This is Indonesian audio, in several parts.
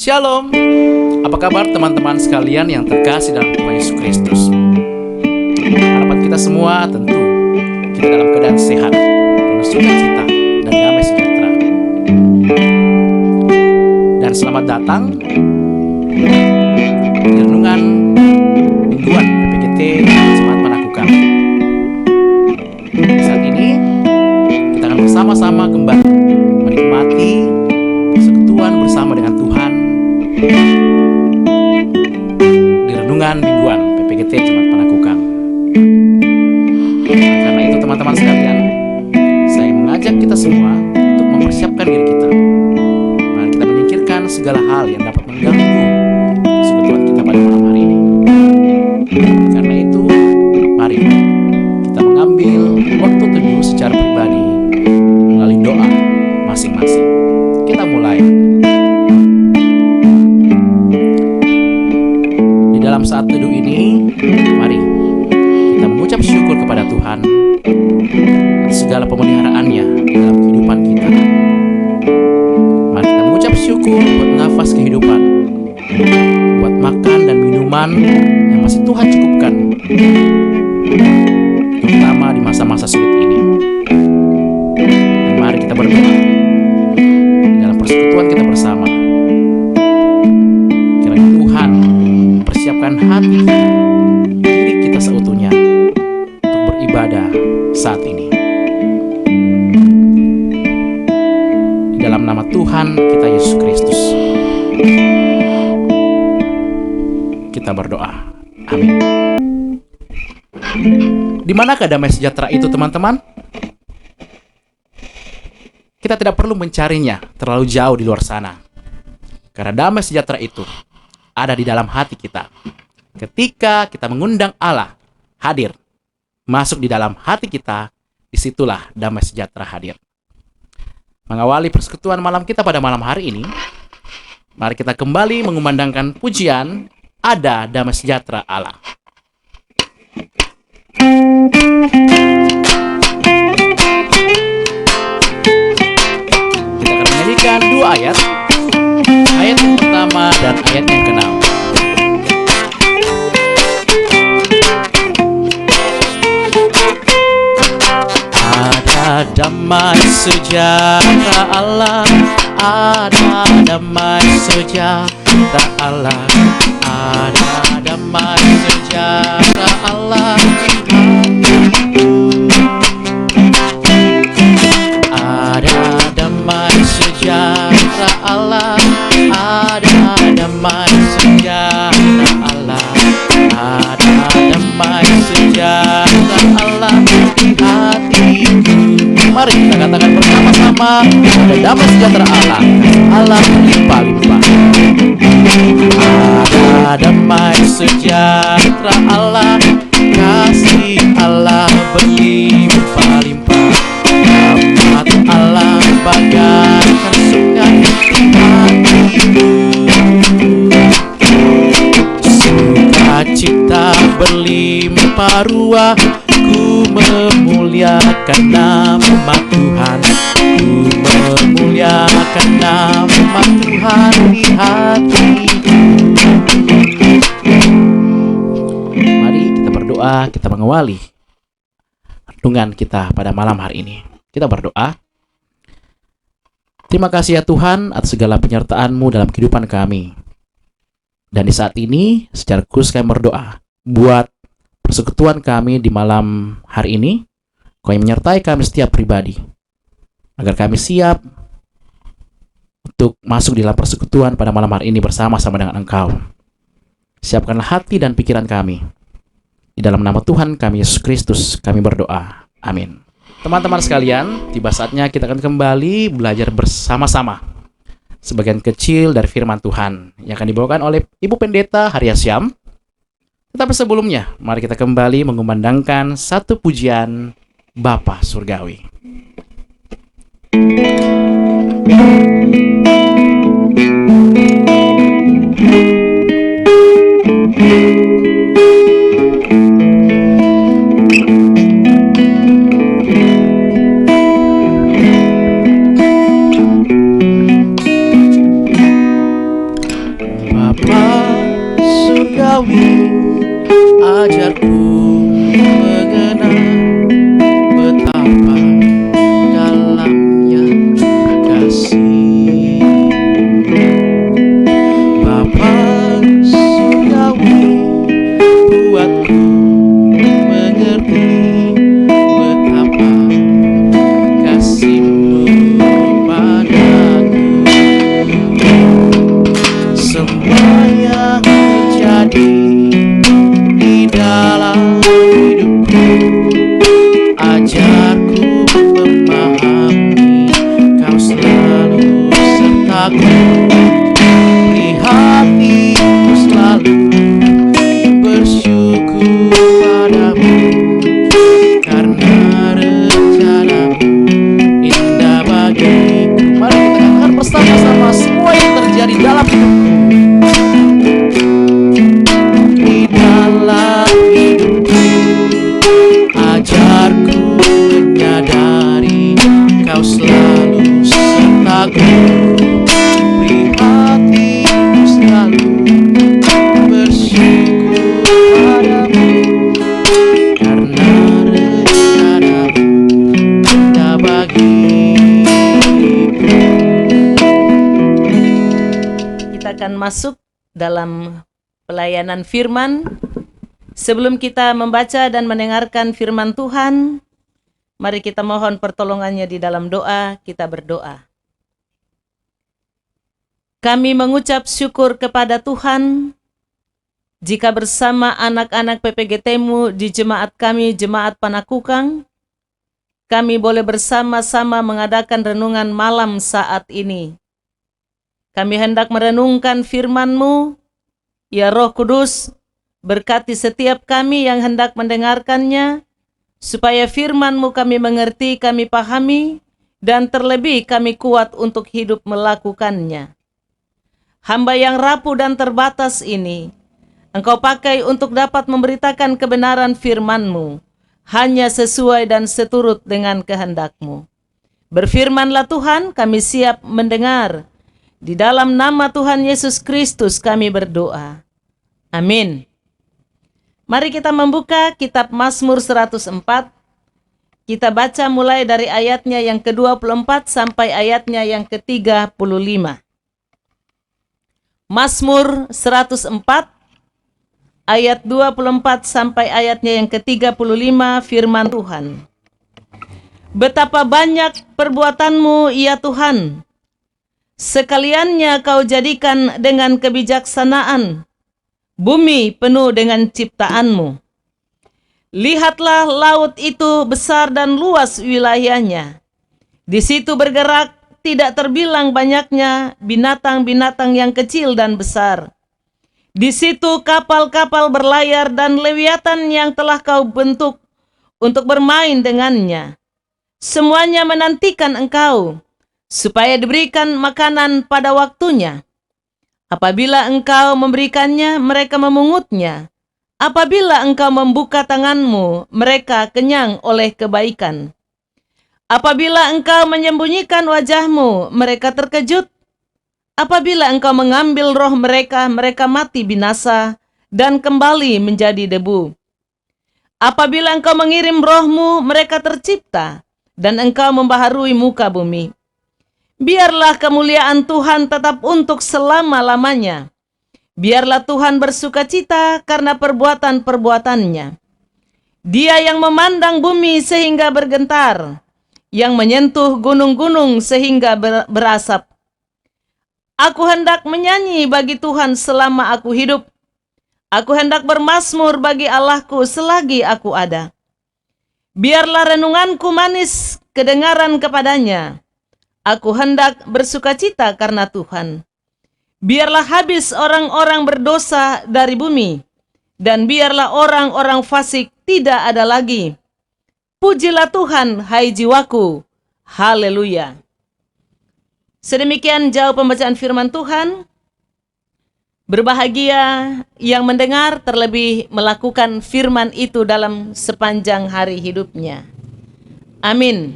Shalom. Apa kabar teman-teman sekalian yang terkasih dalam Tuhan Yesus Kristus? Harapan kita semua tentu kita dalam keadaan sehat, penuh sukacita dan damai sejahtera. Dan selamat datang di renungan mingguan PPGT Jemaat Panakukang. Saat ini kita akan bersama-sama kembali menikmati persekutuan bersama dengan Tuhan di renungan mingguan PPGT Jemaat Panakukang. Karena itu teman-teman sekalian, saya mengajak kita semua untuk mempersiapkan diri kita. Mari kita menyingkirkan segala hal yang dapat mengganggu persekutuan kita pada malam hari ini. Karena itu, mari kita mengambil waktu teduh secara pribadi melalui doa masing-masing. Kita mulai. Di dalam saat teduh ini, mari kita mengucap syukur kepada Tuhan atas segala pemeliharaannya di dalam kehidupan kita. Mari kita mengucap syukur buat nafas kehidupan, buat makan dan minuman yang masih Tuhan cukupkan, terutama di masa-masa sulit ini. Dan mari kita berdoa dalam persekutuan kita bersama. Kiranya Tuhan persiapkan hati diri kita seutuhnya untuk beribadah saat ini. Di dalam nama Tuhan kita Yesus Kristus kita berdoa. Amin. Di manakah damai sejahtera itu, teman-teman? Kita tidak perlu mencarinya terlalu jauh di luar sana. Karena damai sejahtera itu ada di dalam hati kita. Ketika kita mengundang Allah hadir, masuk di dalam hati kita, disitulah damai sejahtera hadir. Mengawali persekutuan malam kita pada malam hari ini, mari kita kembali mengumandangkan pujian Ada Damai Sejahtera Allah. Kita akan menyanyikan dua ayat yang pertama dan ayat yang ke-6. Ada damai sejahtera Allah, ada damai sejahtera Allah, ada damai sejahtera Allah di hatiku. Ada damai sejahtera Allah, ada damai sejahtera Allah, ada damai sejahtera Allah di hatiku. Mari kita katakan bersama-sama, ada damai sejahtera Allah, Allah berlimpah-limpah. Ada damai sejahtera Allah, kasih Allah berlimpah-limpah. Rahmat Allah bagaikan sungai di hatiku. Sukacita berlimpah ruah, ku memuliakan nama Tuhan, ku memuliakan nama Tuhan di hatiku. Mari kita berdoa, kita mengawali renungan kita pada malam hari ini. Kita berdoa. Terima kasih ya Tuhan atas segala penyertaan-Mu dalam kehidupan kami. Dan di saat ini, secara khusus kami berdoa buat persekutuan kami di malam hari ini. Kau yang menyertai kami setiap pribadi, agar kami siap untuk masuk di dalam persekutuan pada malam hari ini bersama-sama dengan Engkau. Siapkanlah hati dan pikiran kami. Di dalam nama Tuhan kami Yesus Kristus kami berdoa. Amin. Teman-teman sekalian, tiba saatnya kita akan kembali belajar bersama-sama sebagian kecil dari firman Tuhan yang akan dibawakan oleh Ibu Pendeta Haria Syam. Tetapi sebelumnya, mari kita kembali mengumandangkan satu pujian Bapa Surgawi. sertaku. Beri hatiku selalu bersyukur padamu, karena rencanamu indah bagiku. Mari kita katakan bersama-sama semua yang terjadi dalam hidupku. Di dalam hidupku, ajarku menyadari Kau selalu sertaku. Beri hatiku selalu bersyukur padamu, karena rencanamu indah bagiku. Kita akan masuk dalam pelayanan firman. Sebelum kita membaca dan mendengarkan firman Tuhan, mari kita mohon pertolongannya di dalam doa. Kita berdoa. Kami mengucap syukur kepada Tuhan jika bersama anak-anak PPGT-Mu di jemaat kami, Jemaat Panakukang, kami boleh bersama-sama mengadakan renungan malam saat ini. Kami hendak merenungkan firman-Mu, ya Roh Kudus, berkati setiap kami yang hendak mendengarkannya, supaya firman-Mu kami mengerti, kami pahami, dan terlebih kami kuat untuk hidup melakukannya. Hamba yang rapuh dan terbatas ini, Engkau pakai untuk dapat memberitakan kebenaran firman-Mu, hanya sesuai dan seturut dengan kehendak-Mu. Berfirmanlah Tuhan, kami siap mendengar. Di dalam nama Tuhan Yesus Kristus kami berdoa. Amin. Mari kita membuka kitab Mazmur 104. Kita baca mulai dari ayatnya yang ke-24 sampai ayatnya yang ke-35. Mazmur 104 ayat 24 sampai ayatnya yang ke-35, firman Tuhan. Betapa banyak perbuatanmu ya Tuhan, sekaliannya Kau jadikan dengan kebijaksanaan. Bumi penuh dengan ciptaan-Mu. Lihatlah laut itu besar dan luas wilayahnya. Di situ bergerak tidak terbilang banyaknya binatang-binatang yang kecil dan besar. Di situ kapal-kapal berlayar dan lewiatan yang telah Kau bentuk untuk bermain dengannya. Semuanya menantikan Engkau, supaya diberikan makanan pada waktunya. Apabila Engkau memberikannya, mereka memungutnya. Apabila Engkau membuka tangan-Mu, mereka kenyang oleh kebaikan. Apabila Engkau menyembunyikan wajah-Mu, mereka terkejut. Apabila Engkau mengambil roh mereka, mereka mati binasa dan kembali menjadi debu. Apabila Engkau mengirim roh-Mu, mereka tercipta, dan Engkau membaharui muka bumi. Biarlah kemuliaan Tuhan tetap untuk selama-lamanya. Biarlah Tuhan bersukacita karena perbuatan-perbuatannya. Dia yang memandang bumi sehingga bergentar, yang menyentuh gunung-gunung sehingga berasap. Aku hendak menyanyi bagi Tuhan selama aku hidup. Aku hendak bermazmur bagi Allahku selagi aku ada. Biarlah renunganku manis kedengaran kepadanya. Aku hendak bersukacita karena Tuhan. Biarlah habis orang-orang berdosa dari bumi, dan biarlah orang-orang fasik tidak ada lagi. Pujilah Tuhan, hai jiwaku. Haleluya. Sedemikian jauh pembacaan firman Tuhan. Berbahagia yang mendengar, terlebih melakukan firman itu dalam sepanjang hari hidupnya. Amin.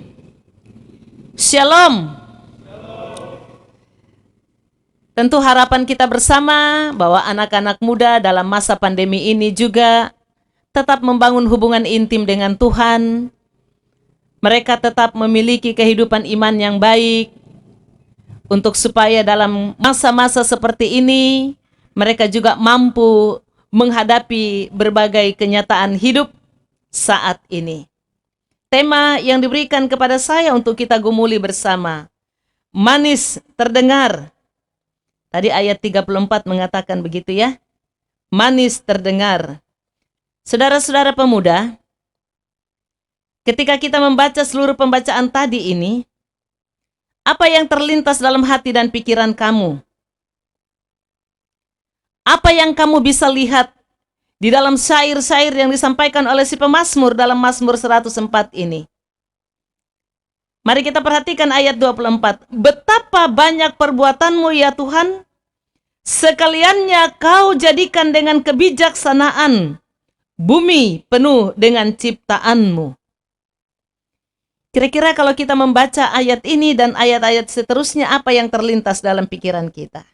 Shalom. Tentu harapan kita bersama bahwa anak-anak muda dalam masa pandemi ini juga tetap membangun hubungan intim dengan Tuhan. Mereka tetap memiliki kehidupan iman yang baik, untuk supaya dalam masa-masa seperti ini mereka juga mampu menghadapi berbagai kenyataan hidup saat ini. Tema yang diberikan kepada saya untuk kita gumuli bersama, manis terdengar. Tadi ayat 34 mengatakan begitu ya. Manis terdengar. Saudara-saudara pemuda, ketika kita membaca seluruh pembacaan tadi ini, Apa yang terlintas dalam hati dan pikiran kamu? Apa yang kamu bisa lihat di dalam syair-syair yang disampaikan oleh si pemazmur dalam Mazmur 104 ini? Mari kita perhatikan ayat 24. Betapa banyak perbuatanmu ya Tuhan, sekaliannya kau jadikan dengan kebijaksanaan, bumi penuh dengan ciptaanmu. Kira-kira kalau kita membaca ayat ini dan ayat-ayat seterusnya, apa yang terlintas dalam pikiran kita?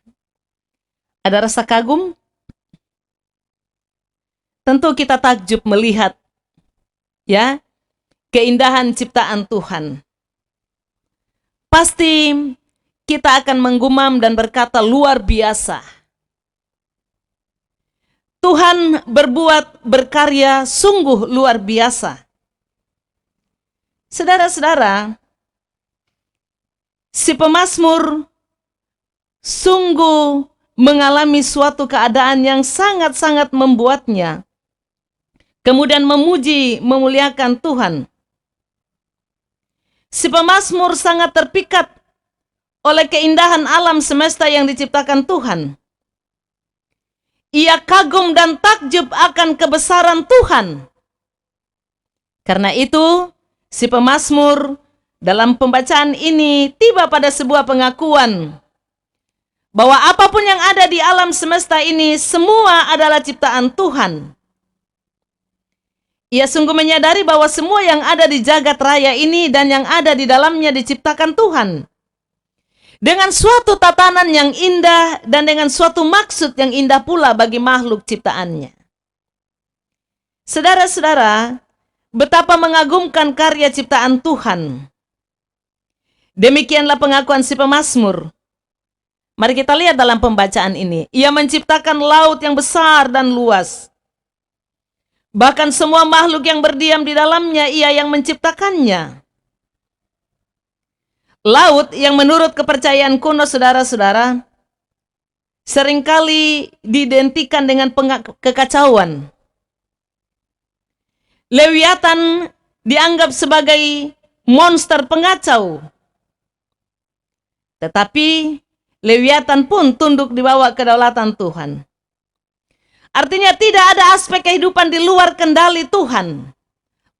Ada rasa kagum? Tentu kita takjub melihat ya keindahan ciptaan Tuhan. Pasti kita akan menggumam dan berkata luar biasa. Tuhan berbuat berkarya sungguh luar biasa. Saudara-saudara, si pemazmur sungguh mengalami suatu keadaan yang sangat-sangat membuatnya kemudian memuji, memuliakan Tuhan. Si pemazmur sangat terpikat oleh keindahan alam semesta yang diciptakan Tuhan. Ia kagum dan takjub akan kebesaran Tuhan. Karena itu, si pemazmur dalam pembacaan ini tiba pada sebuah pengakuan bahwa apapun yang ada di alam semesta ini semua adalah ciptaan Tuhan. Ia sungguh menyadari bahwa semua yang ada di jagat raya ini dan yang ada di dalamnya diciptakan Tuhan. Dengan suatu tatanan yang indah dan dengan suatu maksud yang indah pula bagi makhluk ciptaannya. Saudara-saudara, betapa mengagumkan karya ciptaan Tuhan. Demikianlah pengakuan si pemazmur. Mari kita lihat dalam pembacaan ini. Ia menciptakan laut yang besar dan luas. Bahkan semua makhluk yang berdiam di dalamnya, ia yang menciptakannya. Laut yang menurut kepercayaan kuno saudara-saudara, seringkali diidentikan dengan kekacauan. Lewiatan dianggap sebagai monster pengacau. Tetapi Lewiatan pun tunduk di bawah kedaulatan Tuhan. Artinya tidak ada aspek kehidupan di luar kendali Tuhan.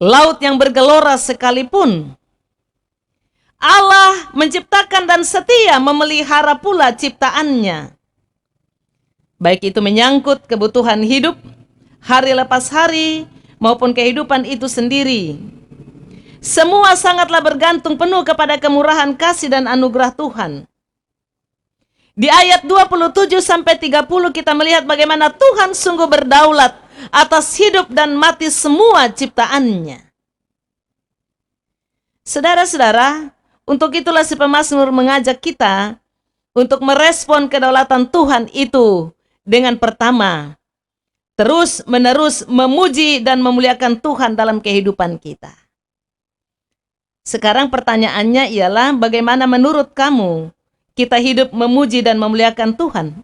Laut yang bergelora sekalipun, Allah menciptakan dan setia memelihara pula ciptaannya. Baik itu menyangkut kebutuhan hidup, hari lepas hari, maupun kehidupan itu sendiri. Semua sangatlah bergantung penuh kepada kemurahan kasih dan anugerah Tuhan. Di ayat 27-30 kita melihat bagaimana Tuhan sungguh berdaulat atas hidup dan mati semua ciptaannya. Saudara-saudara, untuk itulah si pemazmur mengajak kita untuk merespon kedaulatan Tuhan itu dengan pertama, terus-menerus memuji dan memuliakan Tuhan dalam kehidupan kita. Sekarang pertanyaannya ialah bagaimana menurut kamu kita hidup memuji dan memuliakan Tuhan?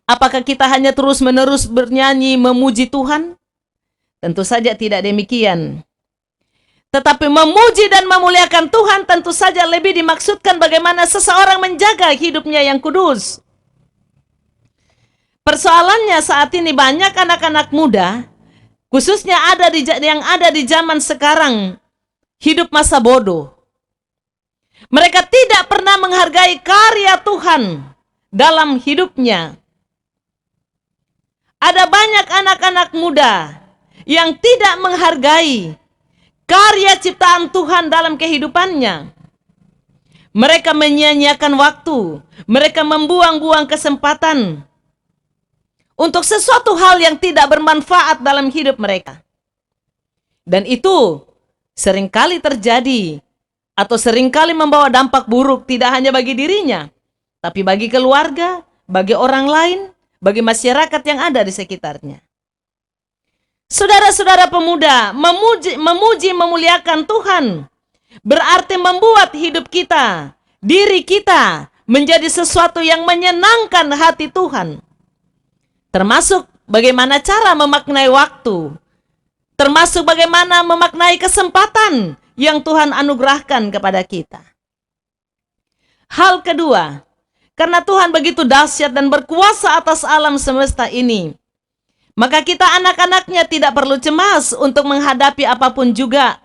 Apakah kita hanya terus-menerus bernyanyi memuji Tuhan? Tentu saja tidak demikian. Tetapi memuji dan memuliakan Tuhan tentu saja lebih dimaksudkan bagaimana seseorang menjaga hidupnya yang kudus. Persoalannya saat ini banyak anak-anak muda, khususnya yang ada di zaman sekarang, hidup masa bodoh. Mereka tidak pernah menghargai karya Tuhan dalam hidupnya. Ada banyak anak-anak muda yang tidak menghargai karya ciptaan Tuhan dalam kehidupannya. Mereka menyia-nyiakan waktu, mereka membuang-buang kesempatan untuk sesuatu hal yang tidak bermanfaat dalam hidup mereka. Dan itu seringkali terjadi atau seringkali membawa dampak buruk tidak hanya bagi dirinya, tapi bagi keluarga, bagi orang lain, bagi masyarakat yang ada di sekitarnya. Saudara-saudara pemuda, memuji memuliakan Tuhan berarti membuat hidup kita, diri kita menjadi sesuatu yang menyenangkan hati Tuhan. Termasuk bagaimana cara memaknai waktu, termasuk bagaimana memaknai kesempatan yang Tuhan anugerahkan kepada kita. Hal kedua, karena Tuhan begitu dahsyat dan berkuasa atas alam semesta ini, maka kita anak-anaknya tidak perlu cemas untuk menghadapi apapun juga.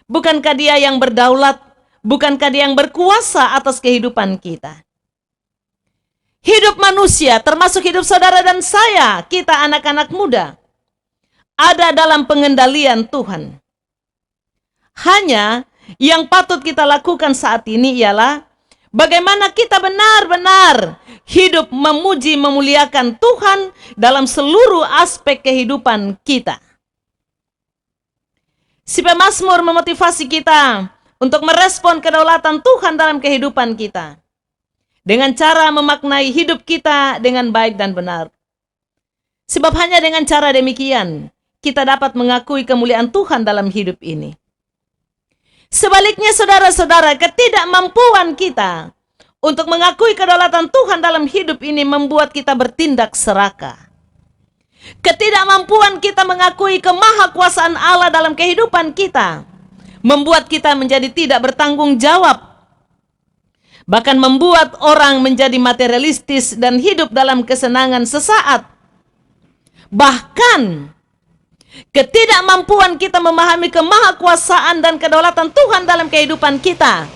Bukankah Dia yang berdaulat? Bukankah Dia yang berkuasa atas kehidupan kita? Hidup manusia, termasuk hidup saudara dan saya, kita anak-anak muda, ada dalam pengendalian Tuhan. Hanya yang patut kita lakukan saat ini ialah bagaimana kita benar-benar hidup memuji, memuliakan Tuhan dalam seluruh aspek kehidupan kita. Si pemazmur memotivasi kita untuk merespon kedaulatan Tuhan dalam kehidupan kita dengan cara memaknai hidup kita dengan baik dan benar. Sebab hanya dengan cara demikian kita dapat mengakui kemuliaan Tuhan dalam hidup ini. Sebaliknya saudara-saudara, ketidakmampuan kita untuk mengakui kedaulatan Tuhan dalam hidup ini membuat kita bertindak serakah. Ketidakmampuan kita mengakui kemahakuasaan Allah dalam kehidupan kita membuat kita menjadi tidak bertanggung jawab, bahkan membuat orang menjadi materialistis dan hidup dalam kesenangan sesaat. Bahkan ketidakmampuan kita memahami kemahakuasaan dan kedaulatan Tuhan dalam kehidupan kita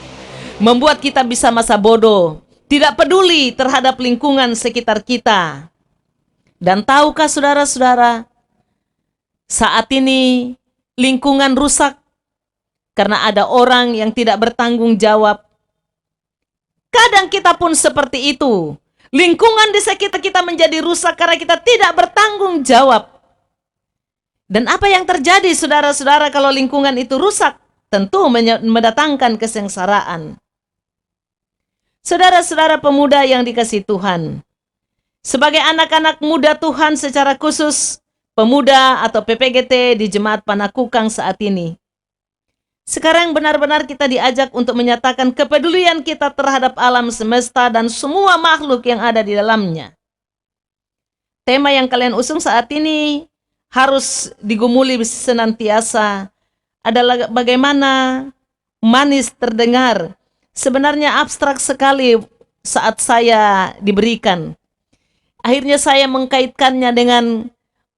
membuat kita bisa masa bodoh, tidak peduli terhadap lingkungan sekitar kita. Dan tahukah saudara-saudara, saat ini lingkungan rusak karena ada orang yang tidak bertanggung jawab. Kadang kita pun seperti itu. Lingkungan di sekitar kita menjadi rusak karena kita tidak bertanggung jawab. Dan apa yang terjadi saudara-saudara kalau lingkungan itu rusak? Tentu mendatangkan kesengsaraan. Saudara-saudara pemuda yang dikasihi Tuhan, sebagai anak-anak muda Tuhan secara khusus, pemuda atau PPGT di Jemaat Panakukang saat ini, sekarang benar-benar kita diajak untuk menyatakan kepedulian kita terhadap alam semesta dan semua makhluk yang ada di dalamnya. Tema yang kalian usung saat ini harus digumuli senantiasa adalah bagaimana manis terdengar. Sebenarnya abstrak sekali saat saya diberikan. Akhirnya saya mengkaitkannya dengan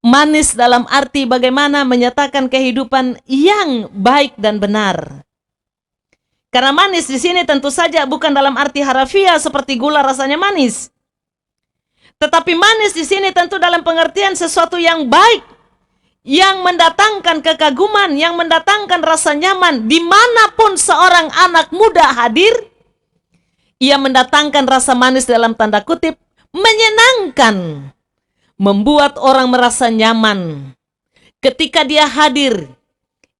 manis dalam arti bagaimana menyatakan kehidupan yang baik dan benar. Karena manis di sini tentu saja bukan dalam arti harafiah seperti gula rasanya manis. Tetapi manis di sini tentu dalam pengertian sesuatu yang baik, yang mendatangkan kekaguman, yang mendatangkan rasa nyaman dimanapun seorang anak muda hadir. Ia mendatangkan rasa manis dalam tanda kutip, menyenangkan, membuat orang merasa nyaman. Ketika dia hadir,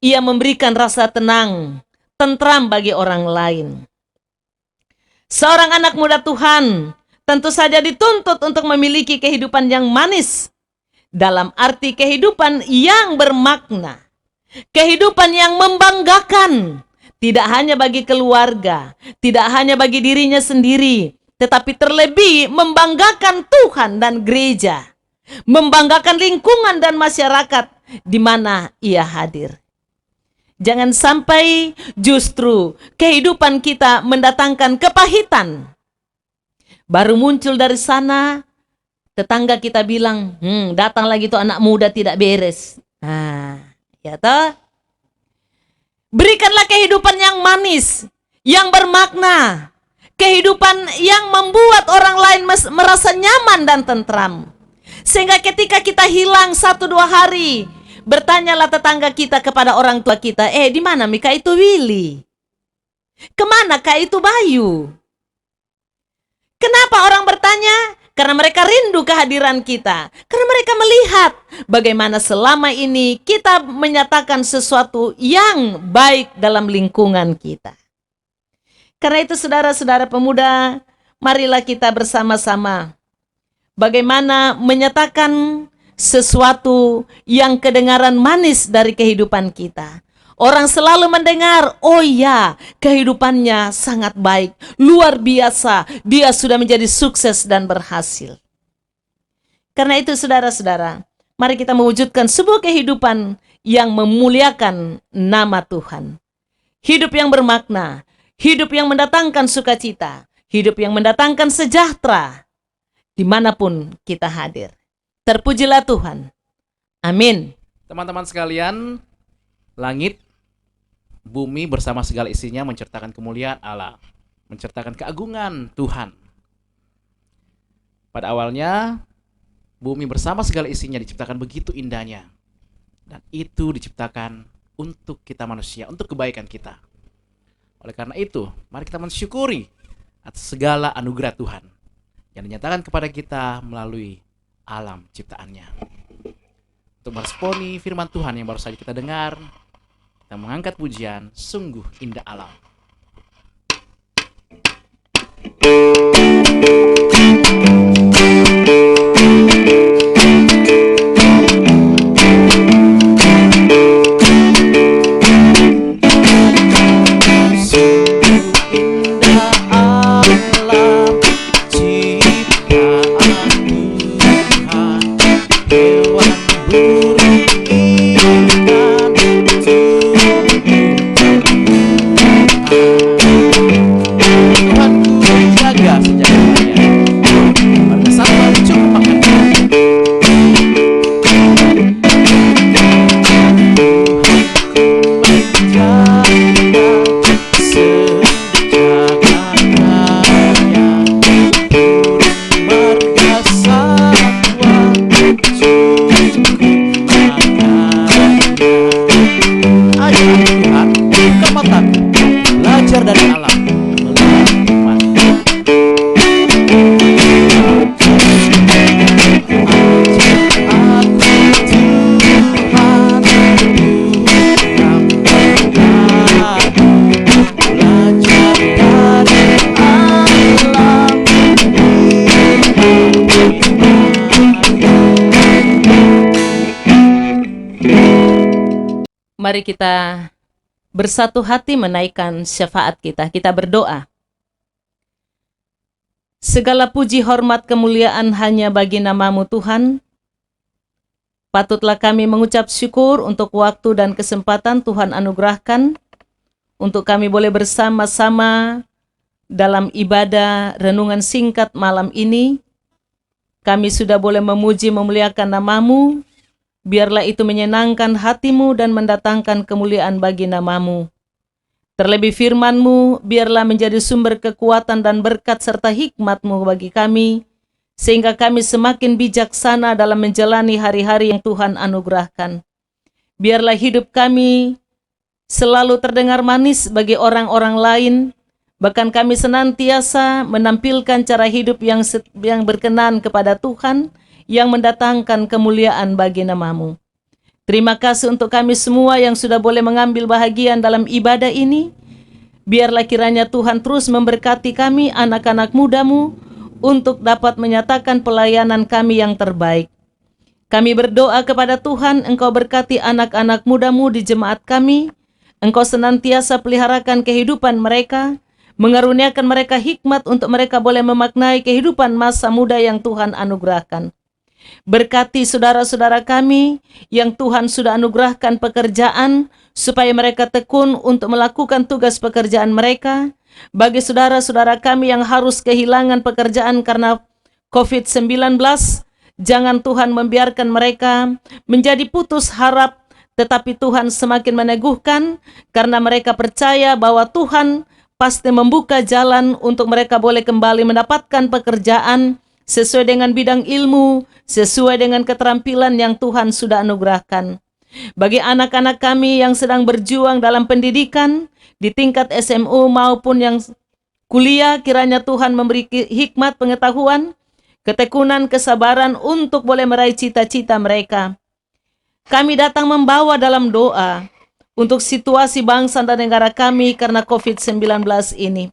ia memberikan rasa tenang, tentram bagi orang lain. Seorang anak muda Tuhan tentu saja dituntut untuk memiliki kehidupan yang manis, dalam arti kehidupan yang bermakna, kehidupan yang membanggakan, tidak hanya bagi keluarga, tidak hanya bagi dirinya sendiri, tetapi terlebih membanggakan Tuhan dan gereja, membanggakan lingkungan dan masyarakat di mana ia hadir. Jangan sampai justru kehidupan kita mendatangkan kepahitan. Baru muncul dari sana, tetangga kita bilang, datang lagi tuh anak muda tidak beres. Ya toh? Berikanlah kehidupan yang manis, yang bermakna, kehidupan yang membuat orang lain merasa nyaman dan tentram. Sehingga ketika kita hilang 1-2 hari, bertanyalah tetangga kita kepada orang tua kita, di mana Mika itu Willy? Kemana kah itu Bayu? Kenapa orang bertanya? Karena mereka rindu kehadiran kita. Karena mereka melihat bagaimana selama ini kita menyatakan sesuatu yang baik dalam lingkungan kita. Karena itu saudara-saudara pemuda, marilah kita bersama-sama bagaimana menyatakan sesuatu yang kedengaran manis dari kehidupan kita. Orang selalu mendengar, oh ya, kehidupannya sangat baik, luar biasa, dia sudah menjadi sukses dan berhasil. Karena itu saudara-saudara, mari kita mewujudkan sebuah kehidupan yang memuliakan nama Tuhan. Hidup yang bermakna, hidup yang mendatangkan sukacita, hidup yang mendatangkan sejahtera, dimanapun kita hadir. Terpujilah Tuhan. Amin. Teman-teman sekalian, langit, bumi bersama segala isinya menceritakan kemuliaan Allah, menceritakan keagungan Tuhan. Pada awalnya, bumi bersama segala isinya diciptakan begitu indahnya. Dan itu diciptakan untuk kita manusia, untuk kebaikan kita. Oleh karena itu, mari kita mensyukuri atas segala anugerah Tuhan yang dinyatakan kepada kita melalui alam ciptaannya. Untuk meresponi firman Tuhan yang baru saja kita dengar, kita mengangkat pujian, sungguh indah alam. Mari kita bersatu hati menaikkan syafaat kita. Kita berdoa. Segala puji, hormat, kemuliaan hanya bagi nama-Mu Tuhan. Patutlah kami mengucap syukur untuk waktu dan kesempatan Tuhan anugerahkan untuk kami boleh bersama-sama dalam ibadah renungan singkat malam ini. Kami sudah boleh memuji memuliakan nama-Mu. Biarlah itu menyenangkan hati-Mu dan mendatangkan kemuliaan bagi nama-Mu. Terlebih firman-Mu, biarlah menjadi sumber kekuatan dan berkat serta hikmat-Mu bagi kami, sehingga kami semakin bijaksana dalam menjalani hari-hari yang Tuhan anugerahkan. Biarlah hidup kami selalu terdengar manis bagi orang-orang lain, bahkan kami senantiasa menampilkan cara hidup yang berkenan kepada Tuhan, yang mendatangkan kemuliaan bagi nama-Mu. Terima kasih untuk kami semua yang sudah boleh mengambil bahagian dalam ibadah ini. Biarlah kiranya Tuhan terus memberkati kami, anak-anak muda-Mu, untuk dapat menyatakan pelayanan kami yang terbaik. Kami berdoa kepada Tuhan, Engkau berkati anak-anak muda-Mu di jemaat kami. Engkau senantiasa peliharakan kehidupan mereka, mengaruniakan mereka hikmat untuk mereka boleh memaknai kehidupan masa muda yang Tuhan anugerahkan. Berkati saudara-saudara kami yang Tuhan sudah anugerahkan pekerjaan, supaya mereka tekun untuk melakukan tugas pekerjaan mereka. Bagi saudara-saudara kami yang harus kehilangan pekerjaan karena COVID-19, jangan Tuhan membiarkan mereka menjadi putus harap, tetapi Tuhan semakin meneguhkan karena mereka percaya bahwa Tuhan pasti membuka jalan untuk mereka boleh kembali mendapatkan pekerjaan sesuai dengan bidang ilmu, sesuai dengan keterampilan yang Tuhan sudah anugerahkan. Bagi anak-anak kami yang sedang berjuang dalam pendidikan, di tingkat SMU maupun yang kuliah, kiranya Tuhan memberi hikmat pengetahuan, ketekunan, kesabaran untuk boleh meraih cita-cita mereka. Kami datang membawa dalam doa untuk situasi bangsa dan negara kami karena COVID-19 ini.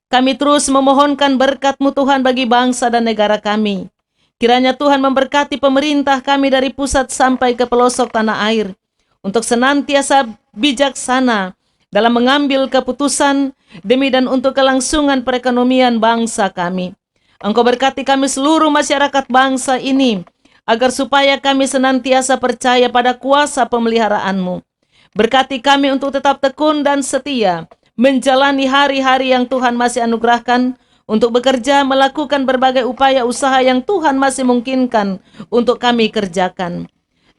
Kami terus memohonkan berkat-Mu Tuhan bagi bangsa dan negara kami. Kiranya Tuhan memberkati pemerintah kami dari pusat sampai ke pelosok tanah air, untuk senantiasa bijaksana dalam mengambil keputusan demi dan untuk kelangsungan perekonomian bangsa kami. Engkau berkati kami seluruh masyarakat bangsa ini, agar supaya kami senantiasa percaya pada kuasa pemeliharaanmu. Berkati kami untuk tetap tekun dan setia, menjalani hari-hari yang Tuhan masih anugerahkan, untuk bekerja, melakukan berbagai upaya usaha yang Tuhan masih mungkinkan untuk kami kerjakan.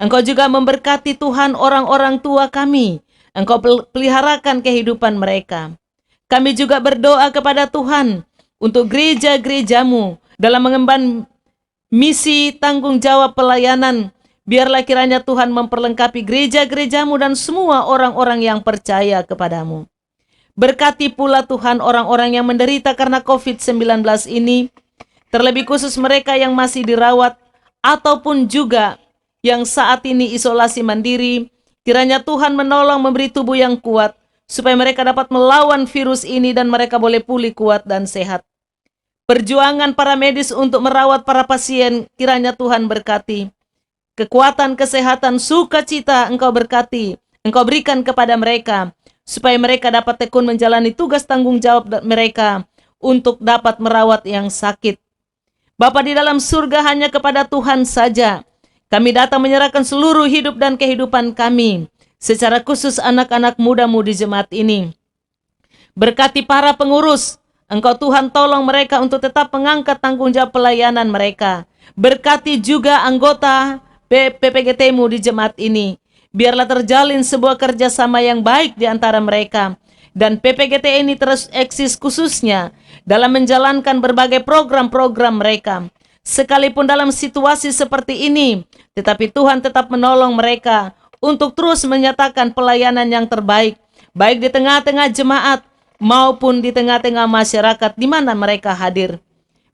Engkau juga memberkati Tuhan orang-orang tua kami. Engkau peliharakan kehidupan mereka. Kami juga berdoa kepada Tuhan untuk gereja-gerejamu dalam mengemban misi tanggung jawab pelayanan. Biarlah kiranya Tuhan memperlengkapi gereja-gerejamu dan semua orang-orang yang percaya kepadamu. Berkati pula Tuhan orang-orang yang menderita karena COVID-19 ini, terlebih khusus mereka yang masih dirawat ataupun juga yang saat ini isolasi mandiri. Kiranya Tuhan menolong memberi tubuh yang kuat supaya mereka dapat melawan virus ini dan mereka boleh pulih kuat dan sehat. Perjuangan para medis untuk merawat para pasien, kiranya Tuhan berkati. Kekuatan, kesehatan, sukacita Engkau berkati, Engkau berikan kepada mereka, supaya mereka dapat tekun menjalani tugas tanggung jawab mereka untuk dapat merawat yang sakit. Bapa di dalam surga, hanya kepada Tuhan saja kami datang menyerahkan seluruh hidup dan kehidupan kami, secara khusus anak-anak muda-mu di jemaat ini. Berkati para pengurus, Engkau Tuhan tolong mereka untuk tetap mengangkat tanggung jawab pelayanan mereka. Berkati juga anggota PPGT-mu di jemaat ini. Biarlah terjalin sebuah kerjasama yang baik di antara mereka. Dan PPGT ini terus eksis khususnya dalam menjalankan berbagai program-program mereka. Sekalipun dalam situasi seperti ini, tetapi Tuhan tetap menolong mereka untuk terus menyatakan pelayanan yang terbaik, baik di tengah-tengah jemaat maupun di tengah-tengah masyarakat di mana mereka hadir.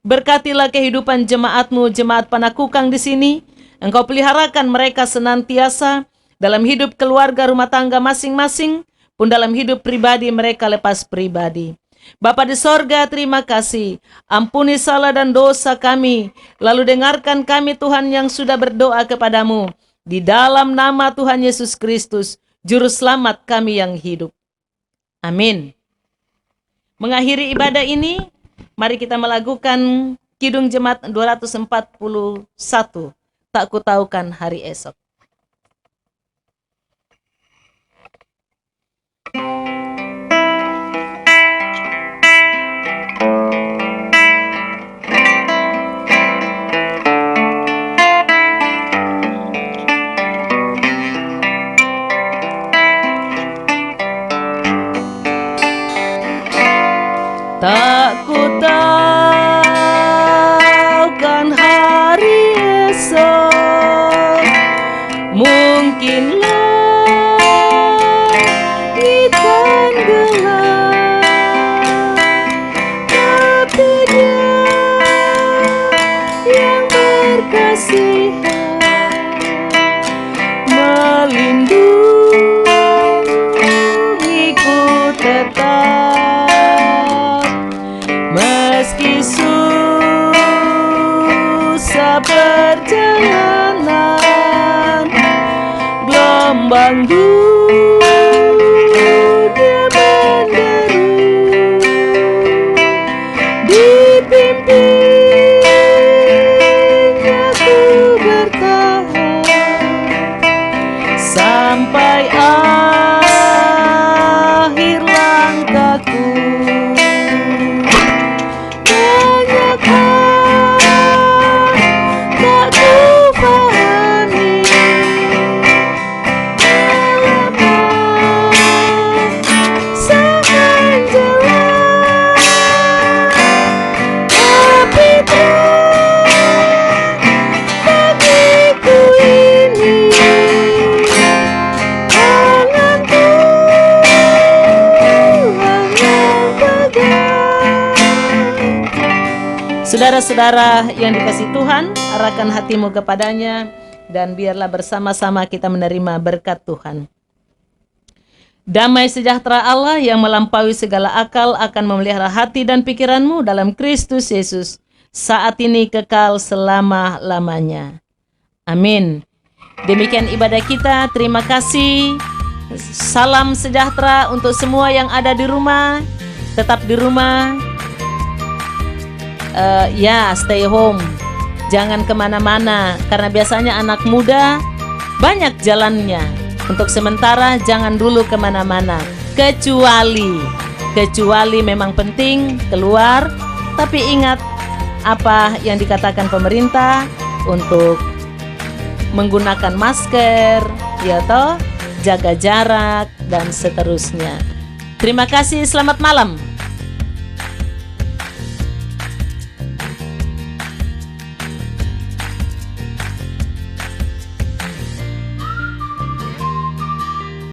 Berkatilah kehidupan jemaat-mu, jemaat Panakukang di sini. Engkau peliharakan mereka senantiasa dalam hidup keluarga rumah tangga masing-masing, pun dalam hidup pribadi mereka lepas pribadi. Bapa di sorga, terima kasih. Ampuni salah dan dosa kami. Lalu dengarkan kami Tuhan yang sudah berdoa kepadamu. Di dalam nama Tuhan Yesus Kristus, Juru Selamat kami yang hidup. Amin. Mengakhiri ibadah ini, mari kita melakukan Kidung Jemaat 241. Tak kutaukan hari esok. Tak kutaukan hari esok, mungkinlah hitam gelap, tapi Dia yang berkasihan melindungiku tetap, meski susah perjalanan, gelombang dunia menderu, dipimpinnya ku bertahan sampai akhir langkahku. Banyak hal tak ku pahami dalam masa menjelang, tapi terang bagiku ini tangan Tuhan yang pegang. Saudara-saudara yang dikasihi Tuhan, arahkan hatimu kepadanya dan biarlah bersama-sama kita menerima berkat Tuhan. Damai sejahtera Allah yang melampaui segala akal akan memelihara hati dan pikiranmu dalam Kristus Yesus saat ini kekal selama-lamanya. Amin. Demikian ibadah kita. Terima kasih. Salam sejahtera untuk semua yang ada di rumah. Tetap di rumah. Stay home. Jangan kemana-mana, karena biasanya anak muda banyak jalannya. Untuk sementara jangan dulu kemana-mana, kecuali Kecuali memang penting keluar, tapi ingat apa yang dikatakan pemerintah untuk menggunakan masker, ya toh, jaga jarak dan seterusnya. Terima kasih, selamat malam.